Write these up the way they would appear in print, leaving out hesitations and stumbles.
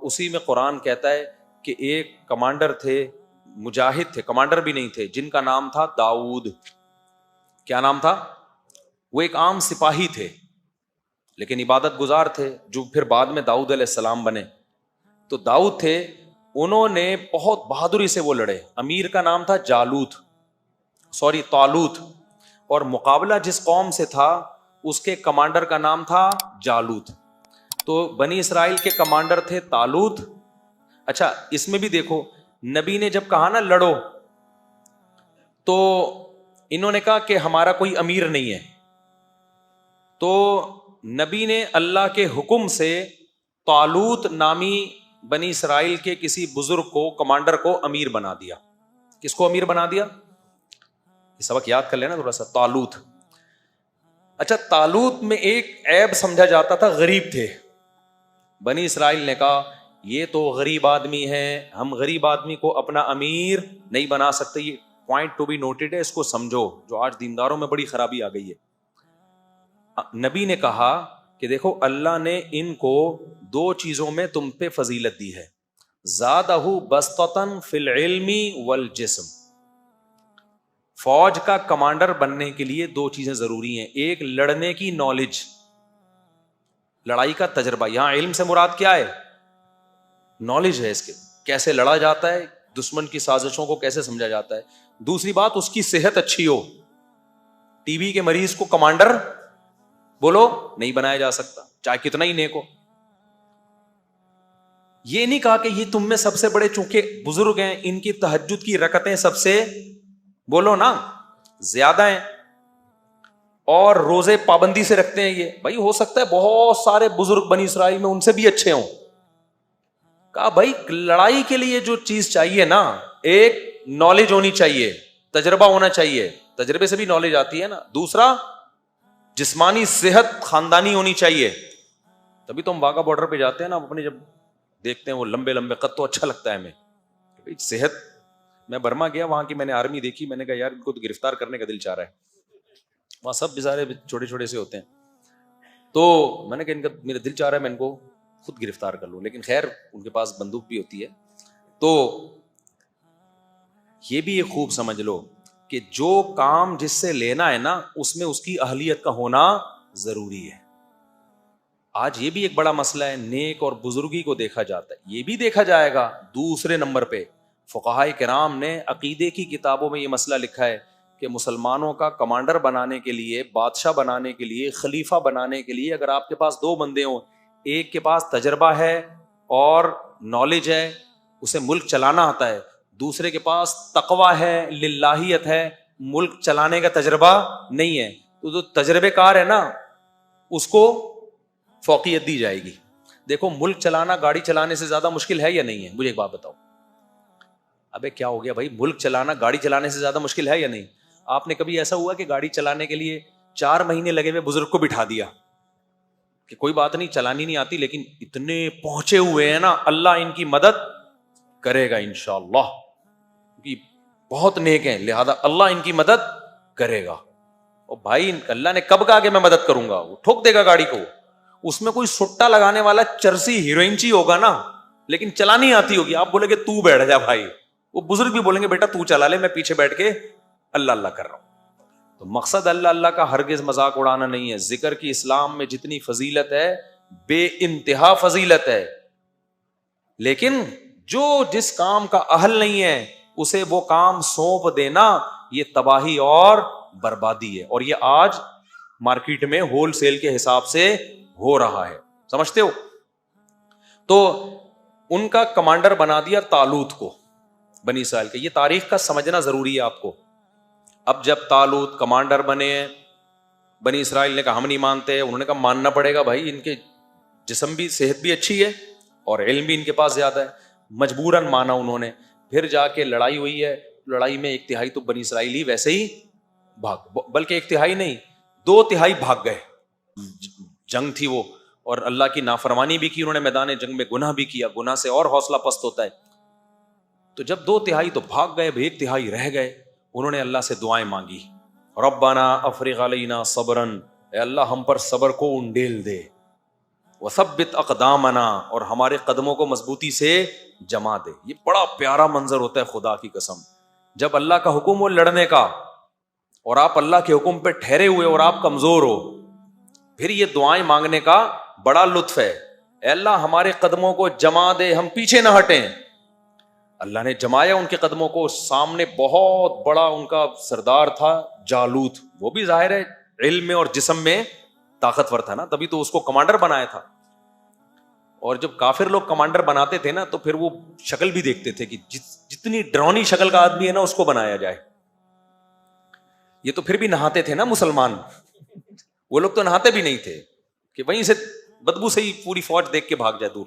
اسی میں قرآن کہتا ہے کہ ایک کمانڈر تھے، مجاہد تھے، کمانڈر بھی نہیں تھے، جن کا نام تھا داؤد. کیا نام تھا؟ وہ ایک عام سپاہی تھے لیکن عبادت گزار تھے، جو پھر بعد میں داؤد علیہ السلام بنے. تو داؤد تھے، انہوں نے بہت بہادری سے وہ لڑے. امیر کا نام تھا طالوت، اور مقابلہ جس قوم سے تھا اس کے کمانڈر کا نام تھا جالوت. تو بنی اسرائیل کے کمانڈر تھے طالوت. اچھا اس میں بھی دیکھو، نبی نے جب کہا نا لڑو، تو انہوں نے کہا کہ ہمارا کوئی امیر نہیں ہے، تو نبی نے اللہ کے حکم سے طالوت نامی بنی اسرائیل کے کسی بزرگ کو، کمانڈر کو امیر بنا دیا. کس کو امیر بنا دیا؟ یہ سبق یاد کر لینا تھوڑا سا. طالوت. اچھا طالوت میں ایک عیب سمجھا جاتا تھا، غریب تھے. بنی اسرائیل نے کہا یہ تو غریب آدمی ہے، ہم غریب آدمی کو اپنا امیر نہیں بنا سکتے. یہ پوائنٹ ٹو بی نوٹڈ ہے، اس کو سمجھو، جو آج دینداروں میں بڑی خرابی آ گئی ہے. نبی نے کہا کہ دیکھو اللہ نے ان کو دو چیزوں میں تم پہ فضیلت دی ہے، زادہ بسطۃ فی العلم والجسم. فوج کا کمانڈر بننے کے لیے دو چیزیں ضروری ہیں، ایک لڑنے کی نالج، لڑائی کا تجربہ. یہاں علم سے مراد کیا ہے؟ نالج ہے اس کے، کیسے لڑا جاتا ہے، دشمن کی سازشوں کو کیسے سمجھا جاتا ہے. دوسری بات اس کی صحت اچھی ہو. ٹی بی کے مریض کو کمانڈر بولو نہیں بنایا جا سکتا، چاہے کتنا ہی نیک ہو. یہ نہیں کہا کہ یہ تم میں سب سے بڑے چونکہ بزرگ ہیں، ان کی تہجد کی رکعتیں سب سے بولو نا زیادہ ہیں اور روزے پابندی سے رکھتے ہیں. یہ بھائی ہو سکتا ہے بہت سارے بزرگ بنی اسرائیل میں ان سے بھی اچھے ہوں. کہا بھائی لڑائی کے لیے جو چیز چاہیے نا، ایک نالج ہونی چاہیے، تجربہ ہونا چاہیے، تجربے سے بھی نالج آتی ہے نا. دوسرا جسمانی صحت خاندانی ہونی چاہیے. تبھی تو ہم واگا بارڈر پہ جاتے ہیں نا، اپنے جب دیکھتے ہیں وہ لمبے لمبے قد، تو اچھا لگتا ہے ہمیں صحت. میں برما گیا، وہاں کی میں نے آرمی دیکھی، میں نے کہا یار ان کو تو گرفتار کرنے کا دل چاہ رہا ہے. وہاں سب بیچارے چھوٹے چھوٹے سے ہوتے ہیں، تو میں نے کہا ان کا میرا دل چاہ رہا ہے میں ان کو خود گرفتار کر لوں، لیکن خیر ان کے پاس بندوق بھی ہوتی ہے. تو یہ بھی ایک خوب سمجھ لو کہ جو کام جس سے لینا ہے نا، اس میں اس کی اہلیت کا ہونا ضروری ہے. آج یہ بھی ایک بڑا مسئلہ ہے، نیک اور بزرگی کو دیکھا جاتا ہے، یہ بھی دیکھا جائے گا. دوسرے نمبر پہ فقہائے کرام نے عقیدے کی کتابوں میں یہ مسئلہ لکھا ہے کہ مسلمانوں کا کمانڈر بنانے کے لیے، بادشاہ بنانے کے لیے، خلیفہ بنانے کے لیے، اگر آپ کے پاس دو بندے ہوں، ایک کے پاس تجربہ ہے اور نالج ہے، اسے ملک چلانا آتا ہے، دوسرے کے پاس تقویٰ ہے، للہیت ہے، ملک چلانے کا تجربہ نہیں ہے، تو جو تجربے کار ہے نا اس کو فوقیت دی جائے گی. دیکھو ملک چلانا گاڑی چلانے سے زیادہ مشکل ہے یا نہیں ہے؟ مجھے ایک بات بتاؤ. ابے کیا ہو گیا بھائی، ملک چلانا گاڑی چلانے سے زیادہ مشکل ہے یا نہیں؟ آپ نے کبھی ایسا ہوا کہ گاڑی چلانے کے لیے 4 مہینے لگے ہوئے بزرگ کو بٹھا دیا کہ کوئی بات نہیں چلانی نہیں آتی لیکن اتنے پہنچے ہوئے ہیں نا، اللہ ان کی مدد کرے گا انشاءاللہ، کیونکہ بہت نیک ہیں لہذا اللہ ان کی مدد کرے گا. اور بھائی اللہ نے کب کہا کہ میں مدد کروں گا؟ وہ ٹھوک دے گا گاڑی کو. اس میں کوئی سٹا لگانے والا چرسی ہیروئنچی ہوگا نا، لیکن چلانی آتی ہوگی. آپ بولے کہ تو بیٹھ جا بھائی، وہ بزرگ بھی بولیں گے بیٹا تو چلا لے، میں پیچھے بیٹھ کے اللہ اللہ کر رہا ہوں. تو مقصد اللہ اللہ کا ہرگز مذاق اڑانا نہیں ہے. ذکر کی اسلام میں جتنی فضیلت ہے بے انتہا فضیلت ہے، لیکن جو جس کام کا اہل نہیں ہے اسے وہ کام سونپ دینا یہ تباہی اور بربادی ہے. اور یہ آج مارکیٹ میں ہول سیل کے حساب سے ہو رہا ہے، سمجھتے ہو؟ تو ان کا کمانڈر بنا دیا طالوت کو بنی اسرائیل کے. یہ تاریخ کا سمجھنا ضروری ہے آپ کو. اب جب طالوت کمانڈر بنے ہیں، بنی اسرائیل نے کہا ہم نہیں مانتے، انہوں نے کہا ماننا پڑے گا بھائی، ان کے جسم بھی، صحت بھی اچھی ہے اور علم بھی ان کے پاس زیادہ ہے. مجبوراً مانا انہوں نے. پھر جا کے لڑائی ہوئی ہے، لڑائی میں 1/3 تو بنی اسرائیل ہی ویسے ہی بھاگ، بلکہ 1/3 نہیں 2/3 بھاگ گئے. جنگ تھی وہ، اور اللہ کی نافرمانی بھی کی انہوں نے، میدان جنگ میں گناہ بھی کیا، گناہ سے اور حوصلہ پست ہوتا ہے. تو جب 2/3 تو بھاگ گئے، 1/3 رہ گئے، انہوں نے اللہ سے دعائیں مانگی، ربنا افرغ علینا صبرا، اے اللہ ہم پر صبر کو انڈیل دے. وثبت اقدامنا، اور ہمارے قدموں کو مضبوطی سے جما دے. یہ بڑا پیارا منظر ہوتا ہے خدا کی قسم. جب اللہ کا حکم ہو لڑنے کا اور آپ اللہ کے حکم پہ ٹھہرے ہوئے اور آپ کمزور ہو، پھر یہ دعائیں مانگنے کا بڑا لطف ہے. اے اللہ ہمارے قدموں کو جما دے، ہم پیچھے نہ ہٹیں. اللہ نے جمایا ان کے قدموں کو. سامنے بہت بڑا ان کا سردار تھا جالوت، وہ بھی ظاہر ہے علم میں اور جسم میں طاقتور تھا نا، تبھی تو اس کو کمانڈر بنایا تھا. اور جب کافر لوگ کمانڈر بناتے تھے نا تو پھر وہ شکل بھی دیکھتے تھے کہ جتنی ڈرونی شکل کا آدمی ہے نا اس کو بنایا جائے. یہ تو پھر بھی نہاتے تھے نا مسلمان، وہ لوگ تو نہاتے بھی نہیں تھے کہ وہیں سے بدبو سے ہی پوری فوج دیکھ کے بھاگ جائے دور.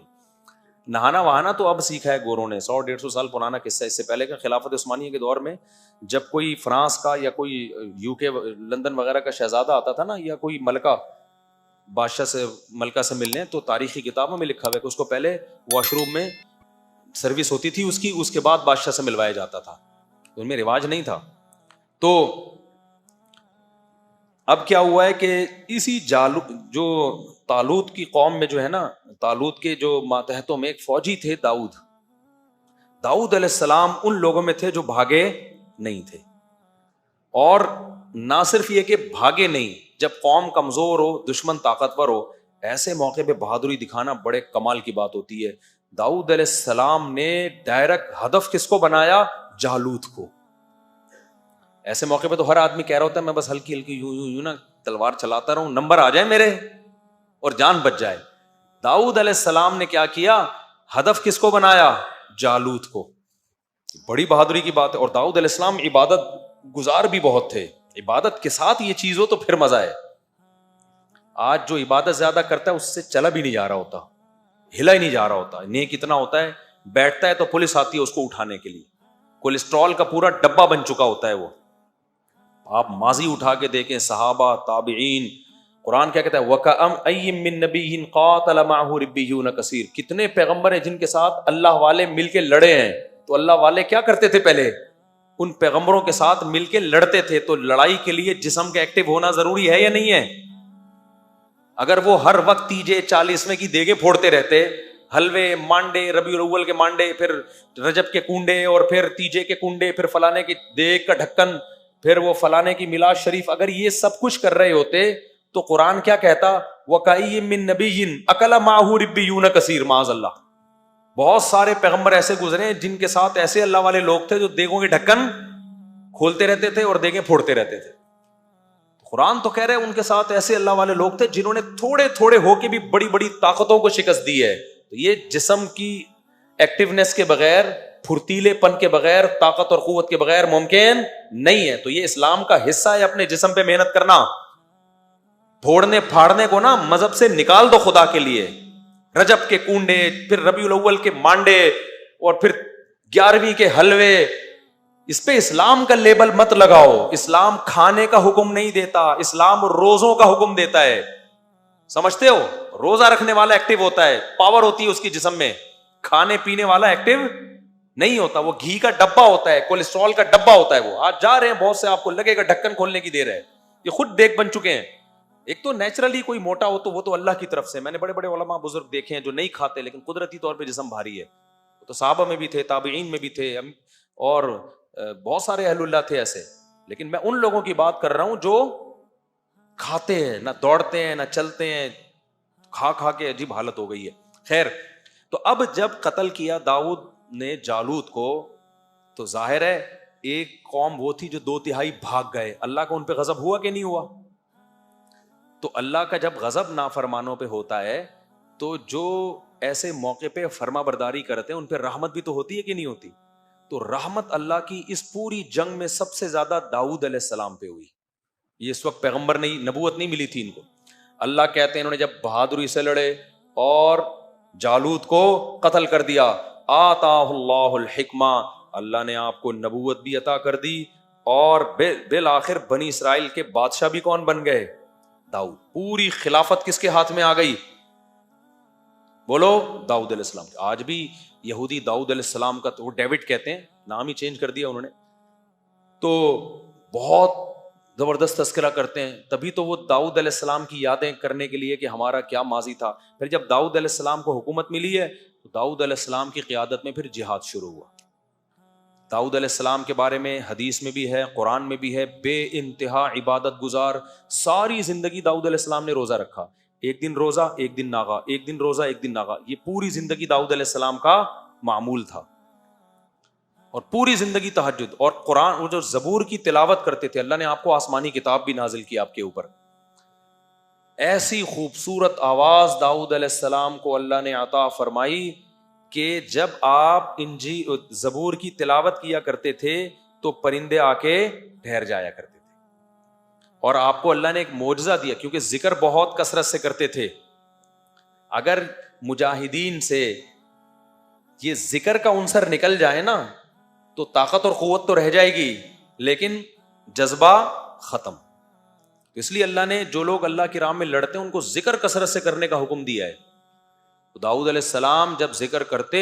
نہانا وہانا تو اب سیکھا ہے گوروں نے، 100-150 سال پرانا قصہ. اس سے پہلے کا خلافت عثمانیہ کے دور میں جب کوئی فرانس کا یا کوئی UK لندن وغیرہ کا شہزادہ آتا تھا نا، یا کوئی ملکہ بادشاہ سے ملکہ سے ملنے، تو تاریخی کتابوں میں لکھا ہوا ہے کہ اس کو پہلے واش روم میں سروس ہوتی تھی اس کی، اس کے بعد بادشاہ سے ملوایا جاتا تھا. ان میں رواج نہیں تھا. تو اب کیا ہوا ہے کہ اسی جو طالوت کی قوم میں جو ہے نا، طالوت کے جو ماتحتوں میں ایک فوجی تھے داؤد علیہ السلام ان لوگوں میں تھے جو بھاگے نہیں تھے. اور نہ صرف یہ کہ بھاگے نہیں، جب قوم کمزور ہو، دشمن طاقتور ہو، ایسے موقع پہ بہادری دکھانا بڑے کمال کی بات ہوتی ہے. داؤد علیہ السلام نے ڈائریکٹ ہدف کس کو بنایا؟ جالوت کو. ایسے موقع پہ تو ہر آدمی کہہ رہا ہوتا ہے میں بس ہلکی ہلکی یوں نا تلوار چلاتا رہوں، نمبر آ جائے میرے اور جان بچ جائے. داؤد علیہ السلام نے کیا کیا؟ ہدف کس کو بنایا؟ جالوت کو. بڑی بہادری کی بات ہے. اور داؤد علیہ السلام عبادت گزار بھی بہت تھے. عبادت کے ساتھ یہ چیز ہو تو پھر مزہ ہے. آج جو عبادت زیادہ کرتا ہے اس سے چلا بھی نہیں جا رہا ہوتا، ہلا ہی نہیں جا رہا ہوتا. نیک اتنا ہوتا ہے، بیٹھتا ہے تو پولیس آتی ہے اس کو اٹھانے کے لیے. کولیسٹرول کا پورا ڈبہ بن چکا ہوتا ہے وہ. آپ ماضی اٹھا کے دیکھیں، صحابہ، تابعین. قرآن کیا کہتا ہے؟ وَكَأَيٍّ مِّن نَبِيٍّ قَاتَلَ مَعَهُ رِبِّيُّونَ كَثِيرٌ. کتنے پیغمبر ہیں جن کے ساتھ اللہ والے مل کے لڑے ہیں. تو اللہ والے کیا کرتے تھے؟ پہلے ان پیغمبروں کے ساتھ مل کے لڑتے تھے. تو لڑائی کے لیے جسم کا ایکٹیو ہونا ضروری ہے یا نہیں ہے؟ اگر وہ ہر وقت تیجے 40ویں کی دیگیں پھوڑتے رہتے، حلوے، مانڈے، ربیع الاول کے مانڈے، پھر رجب کے کنڈے، اور پھر تیجے کے کنڈے، پھر فلانے کی دیگ کا ڈھکن، پھر وہ فلانے کی میلاد شریف، اگر یہ سب کچھ کر رہے ہوتے تو قرآن کیا کہتا؟ وَكَأَيٍّ مِّن نَبِيٍّ أَكَلَ مَعَهُ رِبِّيُّونَ كَثِيرٌ. معاذ اللہ. بہت سارے پیغمبر ایسے گزرے ہیں جن کے ساتھ ایسے اللہ والے لوگ تھے جو دیگوں کے ڈھکن کھولتے رہتے تھے اور دیگیں پھوڑتے رہتے تھے. قرآن تو کہہ رہے ہیں ان کے ساتھ ایسے اللہ والے لوگ تھے جنہوں نے تھوڑے تھوڑے ہو کے بھی بڑی بڑی طاقتوں کو شکست دی ہے. تو یہ جسم کی ایکٹیونیس کے بغیر، پھرتیلے پن کے بغیر، طاقت اور قوت کے بغیر ممکن نہیں ہے. تو یہ اسلام کا حصہ ہے اپنے جسم پہ محنت کرنا. پھوڑنے پھاڑنے کو نا مذہب سے نکال دو خدا کے لیے. رجب کے کنڈے، پھر ربیع الاول کے مانڈے، اور پھر 11ویں کے حلوے، اس پہ اسلام کا لیبل مت لگاؤ. اسلام کھانے کا حکم نہیں دیتا، اسلام روزوں کا حکم دیتا ہے. سمجھتے ہو؟ روزہ رکھنے والا ایکٹیو ہوتا ہے، پاور ہوتی ہے اس کی جسم میں. کھانے پینے والا ایکٹیو نہیں ہوتا. وہ گھی کا ڈبہ ہوتا ہے، کولیسٹرول کا ڈبہ ہوتا ہے. وہ آج جا رہے ہیں بہت سے، آپ کو لگے گا ڈھکن کھولنے کی دیر ہے. یہ خود دیکھ بن چکے ہیں. ایک تو نیچرلی کوئی موٹا ہو تو وہ تو اللہ کی طرف سے. میں نے بڑے بڑے علماء بزرگ دیکھے ہیں جو نہیں کھاتے لیکن قدرتی طور پہ جسم بھاری ہے. تو صحابہ میں بھی تھے، تابعین میں بھی تھے، اور بہت سارے اہل اللہ تھے ایسے. لیکن میں ان لوگوں کی بات کر رہا ہوں جو کھاتے ہیں، نہ دوڑتے ہیں، نہ چلتے ہیں، کھا کھا کے عجیب حالت ہو گئی ہے. خیر، تو اب جب قتل کیا داؤد نے جالوت کو، تو ظاہر ہے ایک قوم وہ تھی جو 2/3 بھاگ گئے. اللہ کا ان پہ غضب ہوا کہ نہیں ہوا؟ تو اللہ کا جب غضب نافرمانوں پہ ہوتا ہے تو جو ایسے موقع پہ فرما برداری کرتے ہیں ان پہ رحمت بھی تو ہوتی ہے کہ نہیں ہوتی؟ تو رحمت اللہ کی اس پوری جنگ میں سب سے زیادہ داؤد علیہ السلام پہ ہوئی. یہ اس وقت پیغمبر نہیں، نبوت نہیں ملی تھی ان کو. اللہ کہتے ہیں انہوں نے جب بہادری سے لڑے اور جالوت کو قتل کر دیا. آتاہ اللہ الحکمہ، اللہ نے آپ کو نبوت بھی عطا کر دی. اور بالآخر بنی اسرائیل کے بادشاہ بھی کون بن گئے؟ داؤد. پوری خلافت کس کے ہاتھ میں آ گئی؟ بولو، داؤد علیہ السلام. آج بھی یہودی داؤد علیہ السلام کا، وہ ڈیوڈ کہتے ہیں، نام ہی چینج کر دیا انہوں نے. تو بہت زبردست تذکرہ کرتے ہیں. تبھی تو وہ داؤد علیہ السلام کی یادیں کرنے کے لیے کہ ہمارا کیا ماضی تھا. پھر جب داؤد علیہ السلام کو حکومت ملی ہے تو داؤد علیہ السلام کی قیادت میں پھر جہاد شروع ہوا. داؤد علیہ السلام کے بارے میں حدیث میں بھی ہے، قرآن میں بھی ہے، بے انتہا عبادت گزار. ساری زندگی داؤد علیہ السلام نے روزہ رکھا. ایک دن روزہ ایک دن ناغا، ایک دن روزہ ایک دن ناغا. یہ پوری زندگی داؤد علیہ السلام کا معمول تھا. اور پوری زندگی تہجد اور قرآن، وہ جو زبور کی تلاوت کرتے تھے. اللہ نے آپ کو آسمانی کتاب بھی نازل کی آپ کے اوپر. ایسی خوبصورت آواز داؤد علیہ السلام کو اللہ نے عطا فرمائی کہ جب آپ زبور کی تلاوت کیا کرتے تھے تو پرندے آ کے ٹھہر جایا کرتے تھے. اور آپ کو اللہ نے ایک معجزہ دیا کیونکہ ذکر بہت کثرت سے کرتے تھے. اگر مجاہدین سے یہ ذکر کا عنصر نکل جائے نا تو طاقت اور قوت تو رہ جائے گی لیکن جذبہ ختم. اس لیے اللہ نے جو لوگ اللہ کی راہ میں لڑتے ہیں ان کو ذکر کثرت سے کرنے کا حکم دیا ہے. تو داؤد علیہ السلام جب ذکر کرتے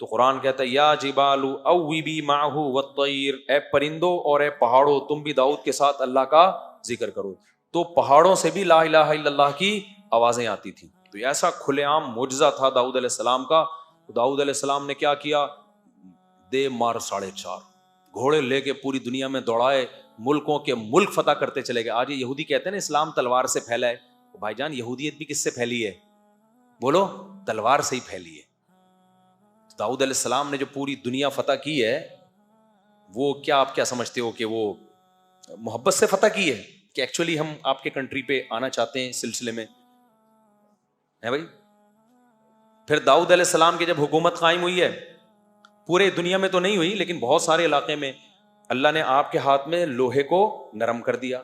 تو قرآن کہتا ہے یا جبال اوبی معہ والطیر، اے پرندوں اور اے پہاڑوں تم بھی داؤد کے ساتھ اللہ کا ذکر کرو. تو پہاڑوں سے بھی لا الہ الا اللہ کی آوازیں آتی تھیں. تو ایسا کھلے عام معجزہ تھا داؤد علیہ السلام کا. تو داؤد علیہ السلام نے کیا کیا؟ دے مار 4.5 گھوڑے لے کے پوری دنیا میں دوڑائے، ملکوں کے ملک فتح کرتے چلے گئے. آج یہ یہودی کہتے ہیں نا اسلام تلوار سے پھیلا ہے. بھائی جان یہودیت بھی کس سے پھیلی ہے؟ بولو، تلوار سے ہی پھیلی ہے. داؤد علیہ السلام نے جو پوری دنیا فتح کی ہے وہ کیا آپ کیا سمجھتے ہو کہ وہ محبت سے فتح کی ہے کہ ایکچولی ہم آپ کے کنٹری پہ آنا چاہتے ہیں سلسلے میں ہے بھائی؟ پھر داؤد علیہ السلام کی جب حکومت قائم ہوئی ہے، پورے دنیا میں تو نہیں ہوئی لیکن بہت سارے علاقے میں اللہ نے آپ کے ہاتھ میں لوہے کو نرم کر دیا.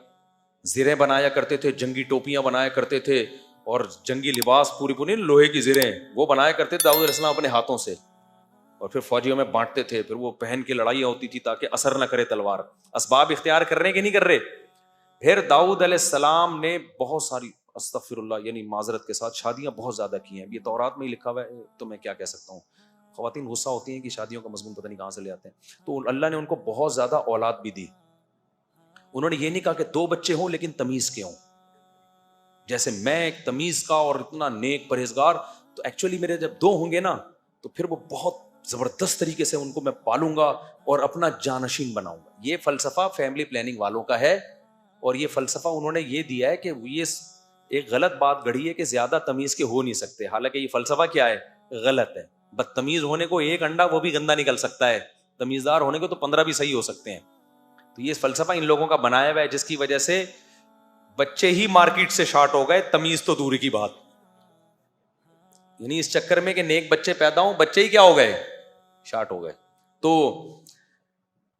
زریں بنایا کرتے تھے، جنگی ٹوپیاں بنایا کرتے تھے اور جنگی لباس پوری لوہے کی زریں وہ بنایا کرتے تھے داؤد علیہ السلام اپنے ہاتھوں سے. اور پھر فوجیوں میں بانٹتے تھے، پھر وہ پہن کے لڑائیاں ہوتی تھی تاکہ اثر نہ کرے تلوار. اسباب اختیار کر رہے کہ نہیں کر رہے؟ پھر داؤد علیہ السلام نے بہت ساری استغفر اللہ یعنی معذرت کے ساتھ شادیاں بہت زیادہ کی ہیں. یہ تورات میں ہی لکھا ہوا ہے تو میں کیا کہہ سکتا ہوں. خواتین غصہ ہوتی ہیں کہ شادیوں کا مضمون پتہ نہیں کہاں سے لے آتے ہیں. تو اللہ نے ان کو بہت زیادہ اولاد بھی دی. انہوں نے یہ نہیں کہا کہ 2 بچے ہوں لیکن تمیز کے ہوں، جیسے میں ایک تمیز کا اور اتنا نیک پرہیزگار، تو ایکچولی میرے جب 2 ہوں گے نا تو پھر وہ بہت زبردست طریقے سے ان کو میں پالوں گا اور اپنا جانشین بناؤں گا. یہ فلسفہ فیملی پلاننگ والوں کا ہے اور یہ فلسفہ انہوں نے یہ دیا ہے کہ یہ ایک غلط بات گڑھی ہے کہ زیادہ تمیز کے ہو نہیں سکتے. حالانکہ یہ فلسفہ کیا ہے؟ غلط ہے. بدتمیز ہونے کو 1 انڈا وہ بھی گندا نکل سکتا ہے، تمیزدار ہونے کو تو 15 بھی صحیح ہو سکتے ہیں. تو یہ فلسفہ ان لوگوں کا بنایا ہوا ہے جس کی وجہ سے بچے ہی مارکیٹ سے شارٹ ہو گئے، تمیز تو دوری کی بات. یعنی اس چکر میں کہ نیک بچے پیدا ہوں، بچے ہی کیا ہو گئے؟ شارٹ ہو گئے. تو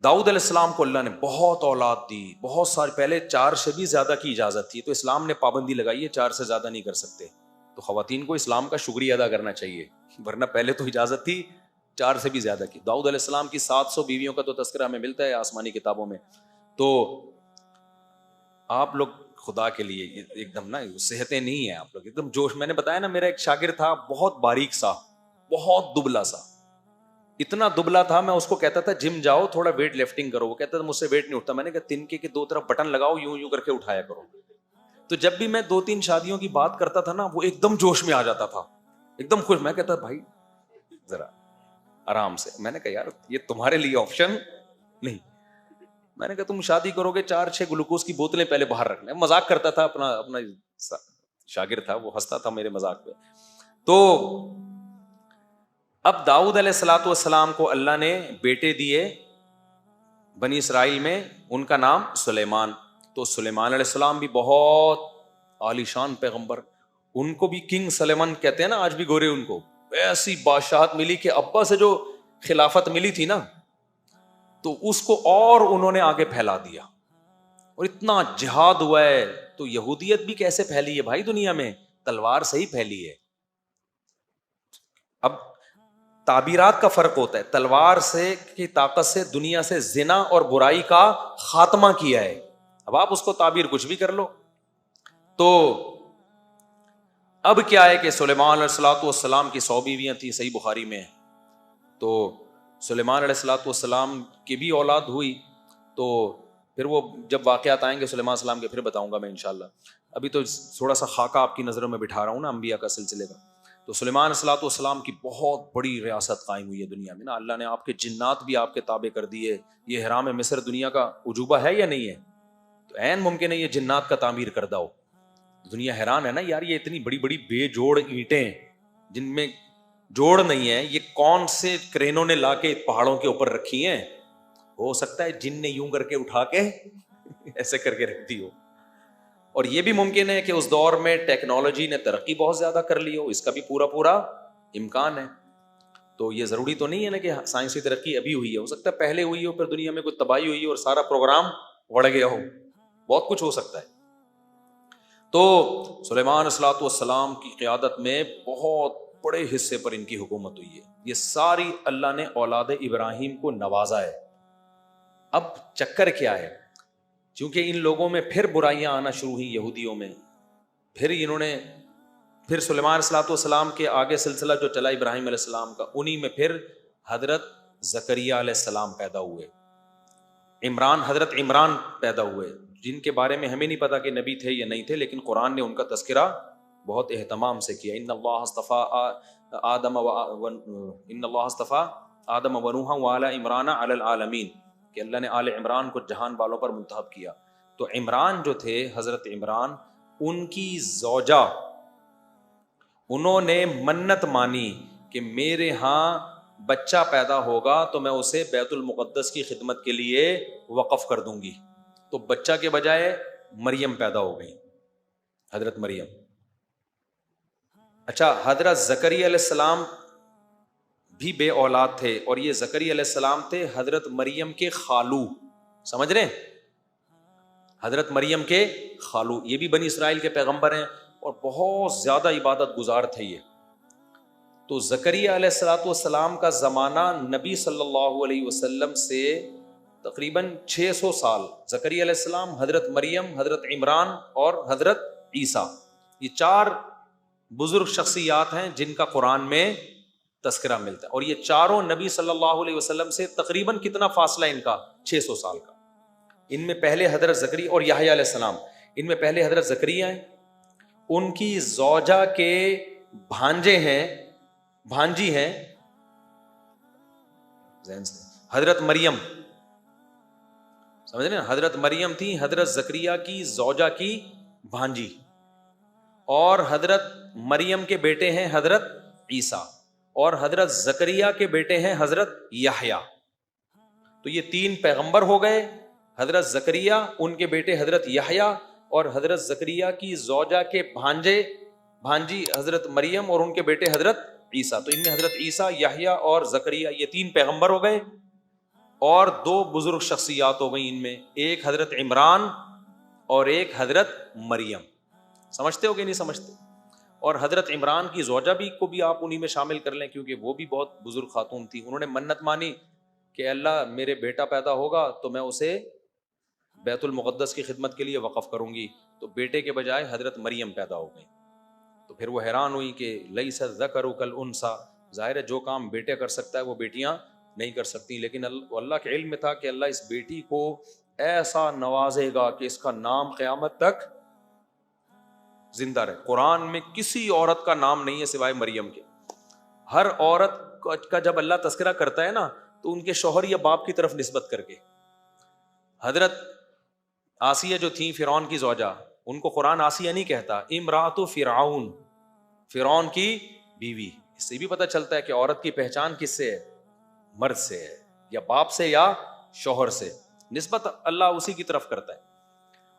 داؤد علیہ السلام کو اللہ نے بہت اولاد دی، بہت سارے. پہلے 4 سے بھی زیادہ کی اجازت تھی تو اسلام نے پابندی لگائی ہے 4 سے زیادہ نہیں کر سکتے. تو خواتین کو اسلام کا شکریہ ادا کرنا چاہیے، ورنہ پہلے تو اجازت تھی 4 سے بھی زیادہ کی. داؤد علیہ السلام کی 700 بیویوں کا تو تذکرہ ہمیں ملتا ہے آسمانی کتابوں میں. تو آپ لوگ خدا کے لیے ایک دم نا صحتیں نہیں ہیں، آپ لوگ ایک دم جوش. میں نے بتایا نا میرا ایک شاگرد تھا بہت باریک سا، بہت دبلا سا، اتنا دبلا تھا میں اس کو کہتا تھا جم جاؤ تھوڑا ویٹ لفٹنگ کرو. وہ کہتا تھا مجھ سے ویٹ نہیں اٹھتا. میں نے کہا تنکے کے 2 طرف بٹن لگاؤ، یوں کر کے اٹھایا کرو. تو جب بھی میں 2-3 شادیوں کی بات کرتا تھا نا وہ ایک دم جوش میں آ جاتا تھا، ایک دم خوش. میں کہتا بھائی ذرا آرام سے. میں نے کہا یار یہ تمہارے لیے آپشن نہیں. میں نے کہا تم شادی کرو گے 4-6 گلوکوز کی بوتلیں پہلے باہر رکھنا. مذاق کرتا تھا، اپنا شاگرد تھا وہ، ہنستا تھا میرے مذاق پہ. تو اب داؤد علیہ الصلوۃ والسلام کو اللہ نے بیٹے دیے بنی اسرائیل میں، ان کا نام سلیمان. تو سلیمان علیہ السلام بھی بہت عالی شان پیغمبر. ان کو بھی کنگ سلیمان کہتے ہیں نا آج بھی گورے. ان کو ایسی بادشاہت ملی کہ ابا سے جو خلافت ملی تھی نا تو اس کو اور انہوں نے آگے پھیلا دیا اور اتنا جہاد ہوا ہے. تو یہودیت بھی کیسے پھیلی ہے بھائی دنیا میں؟ تلوار سے ہی پھیلی ہے. اب تعبیرات کا فرق ہوتا ہے. تلوار سے کی طاقت سے دنیا سے زنا اور برائی کا خاتمہ کیا ہے. اب آپ اس کو تعبیر کچھ بھی کر لو. تو اب کیا ہے کہ سلیمان علیہ الصلوۃ والسلام کی 100 بیویاں تھیں، صحیح بخاری میں. تو سلیمان علیہ الصلوۃ والسلام کی بھی اولاد ہوئی. تو پھر وہ جب واقعات آئیں گے سلیمان السلام کے پھر بتاؤں گا میں انشاءاللہ. ابھی تو تھوڑا سا خاکہ آپ کی نظروں میں بٹھا رہا ہوں نا انبیاء کا سلسلے کا. تو سلیمان الصلوۃ والسلام کی بہت بڑی ریاست قائم ہوئی ہے دنیا میں نا. اللہ نے آپ کے جنات بھی آپ کے تابع کر دیے. یہ حرام مصر دنیا کا عجوبہ ہے یا نہیں ہے؟ تو عین ممکن ہے یہ جنات کا تعمیر کردہ ہو. دنیا حیران ہے نا یار، یہ اتنی بڑی بڑی بے جوڑ اینٹیں جن میں جوڑ نہیں ہے، یہ کون سے کرینوں نے لا کے پہاڑوں کے اوپر رکھی ہیں؟ ہو سکتا ہے جن نے یوں کر کے اٹھا کے ایسے کر کے رکھ دی ہو. اور یہ بھی ممکن ہے کہ اس دور میں ٹیکنالوجی نے ترقی بہت زیادہ کر لی ہو، اس کا بھی پورا امکان ہے. تو یہ ضروری تو نہیں ہے نا کہ سائنسی ترقی ابھی ہوئی ہے، ہو سکتا ہے پہلے ہوئی ہو، پھر دنیا میں کوئی تباہی ہوئی ہو اور سارا پروگرام اڑ گیا ہو. بہت کچھ ہو سکتا ہے. تو سلیمان الصلوۃ والسلام کی قیادت میں بہت بڑے حصے پر ان کی حکومت ہوئی ہے. یہ ساری اللہ نے اولاد ابراہیم کو نوازا ہے. اب چکر کیا ہے؟ چونکہ ان لوگوں میں پھر برائیاں آنا شروع ہوئی یہودیوں میں، پھر سلیمان الصلوۃ والسلام کے آگے سلسلہ جو چلا ابراہیم علیہ السلام کا، انہی میں پھر حضرت زکریا علیہ السلام پیدا ہوئے، حضرت عمران پیدا ہوئے، جن کے بارے میں ہمیں نہیں پتا کہ نبی تھے یا نہیں تھے، لیکن قرآن نے ان کا تذکرہ بہت اہتمام سے کیا. ان اللہ اصطفیٰ آدم ونوحا وآل عمران علی العالمین، کہ اللہ نے آل عمران کو جہان والوں پر منتخب کیا. تو عمران جو تھے، حضرت عمران، ان کی زوجہ، انہوں نے منت مانی کہ میرے ہاں بچہ پیدا ہوگا تو میں اسے بیت المقدس کی خدمت کے لیے وقف کر دوں گی. تو بچہ کے بجائے مریم پیدا ہو گئی، حضرت مریم. اچھا، حضرت زکریا علیہ السلام بھی بے اولاد تھے، اور یہ زکریا علیہ السلام تھے حضرت مریم کے خالو. سمجھ رہے ہیں؟ حضرت مریم کے خالو، یہ بھی بنی اسرائیل کے پیغمبر ہیں اور بہت زیادہ عبادت گزار تھے یہ. تو زکریا علیہ الصلوۃ والسلام کا زمانہ نبی صلی اللہ علیہ وسلم سے تقریباً 600 سال. زکریا علیہ السلام، حضرت مریم، حضرت عمران اور حضرت عیسیٰ، یہ 4 بزرگ شخصیات ہیں جن کا قرآن میں تذکرہ ملتا ہے. اور یہ چاروں نبی صلی اللہ علیہ وسلم سے تقریباً کتنا فاصلہ ان کا؟ 600 سال کا. ان میں پہلے حضرت زکریا اور یحییٰ علیہ السلام، ان میں پہلے حضرت زکریا ہیں، ان کی زوجہ کے بھانجی ہیں حضرت مریم. سمجھ رہے ہیں؟ حضرت مریم تھی حضرت زکریا کی زوجہ کی بھانجی، اور حضرت مریم کے بیٹے ہیں حضرت عیسیٰ، اور حضرت زکریا کے بیٹے ہیں حضرت یحییٰ. تو یہ 3 پیغمبر ہو گئے، حضرت زکریا، ان کے بیٹے حضرت یحییٰ، اور حضرت زکریا کی زوجہ کے بھانجی حضرت مریم، اور ان کے بیٹے حضرت عیسیٰ. تو ان میں حضرت عیسیٰ، یحییٰ اور زکریا، یہ 3 پیغمبر ہو گئے، اور 2 بزرگ شخصیات ہو گئی ان میں، ایک حضرت عمران اور ایک حضرت مریم. سمجھتے ہو کہ نہیں سمجھتے؟ اور حضرت عمران کی زوجہ کو بھی آپ انہی میں شامل کر لیں، کیونکہ وہ بھی بہت بزرگ خاتون تھی. انہوں نے منت مانی کہ اللہ میرے بیٹا پیدا ہوگا تو میں اسے بیت المقدس کی خدمت کے لیے وقف کروں گی. تو بیٹے کے بجائے حضرت مریم پیدا ہو گئی. تو پھر وہ حیران ہوئی کہ لیس الذکر کالانثیٰ، ظاہر ہے جو کام بیٹے کر سکتا ہے وہ بیٹیاں نہیں کر سکتی. لیکن اللہ کے علم میں تھا کہ اللہ اس بیٹی کو ایسا نوازے گا کہ اس کا نام قیامت تک زندہ رہے. قرآن میں کسی عورت کا نام نہیں ہے سوائے مریم کے. ہر عورت کا جب اللہ تذکرہ کرتا ہے نا تو ان کے شوہر یا باپ کی طرف نسبت کر کے. حضرت آسیہ جو تھیں فرعون کی زوجہ، ان کو قرآن آسیہ نہیں کہتا، امرأۃ فرعون، فرعون کی بیوی. اس سے بھی پتہ چلتا ہے کہ عورت کی پہچان کس سے ہے؟ مرد سے ہے، یا باپ سے یا شوہر سے. نسبت اللہ اسی کی طرف کرتا ہے.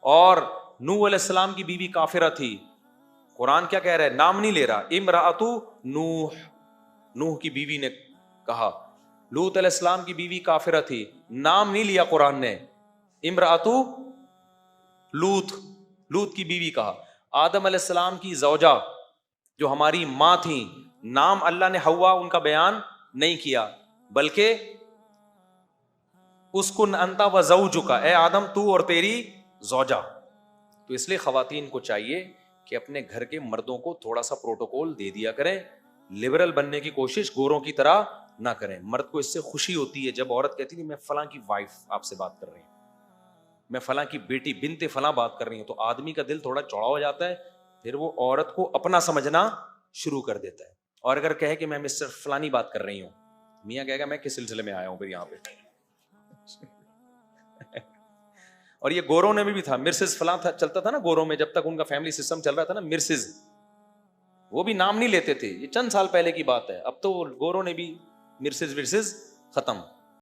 اور نوح علیہ السلام کی بیوی کافرہ تھی. قرآن کیا کہہ رہا ہے؟ نام نہیں لے رہا، امرأۃ نوح کی بیوی نے کہا. لوط علیہ السلام کی بیوی کافرہ تھی، نام نہیں لیا قرآن نے، امرأۃ لوط کی بیوی کہا. آدم علیہ السلام کی زوجہ جو ہماری ماں تھیں، نام اللہ نے حوا ان کا بیان نہیں کیا، بلکہ اسکن انت و زوجک، اے آدم تو اور تیری زوجہ. تو اس لیے خواتین کو چاہیے کہ اپنے گھر کے مردوں کو تھوڑا سا پروٹوکول دے دیا کریں. لبرل بننے کی کوشش گوروں کی طرح نہ کریں. مرد کو اس سے خوشی ہوتی ہے جب عورت کہتی ہے میں فلاں کی وائف آپ سے بات کر رہی ہوں، میں فلاں کی بیٹی بنت فلاں بات کر رہی ہوں, تو آدمی کا دل تھوڑا چوڑا ہو جاتا ہے, پھر وہ عورت کو اپنا سمجھنا شروع کر دیتا ہے. اور اگر کہے کہ میں مسٹر فلانی بات کر رہی ہوں, میاں کہے گا میں کس سلسلے میں آیا ہوں پھر یہاں پہ. اور یہ گوروں نے بھی تھا, مرسز فلاں تھا, چلتا تھا نا گوروں میں, جب تک ان کا فیملی سسٹم چل رہا تھا نا, مرسز, وہ بھی نام نہیں لیتے تھے, یہ چند سال پہلے کی بات ہے. اب تو گوروں نے بھی مرسز ورسز ختم.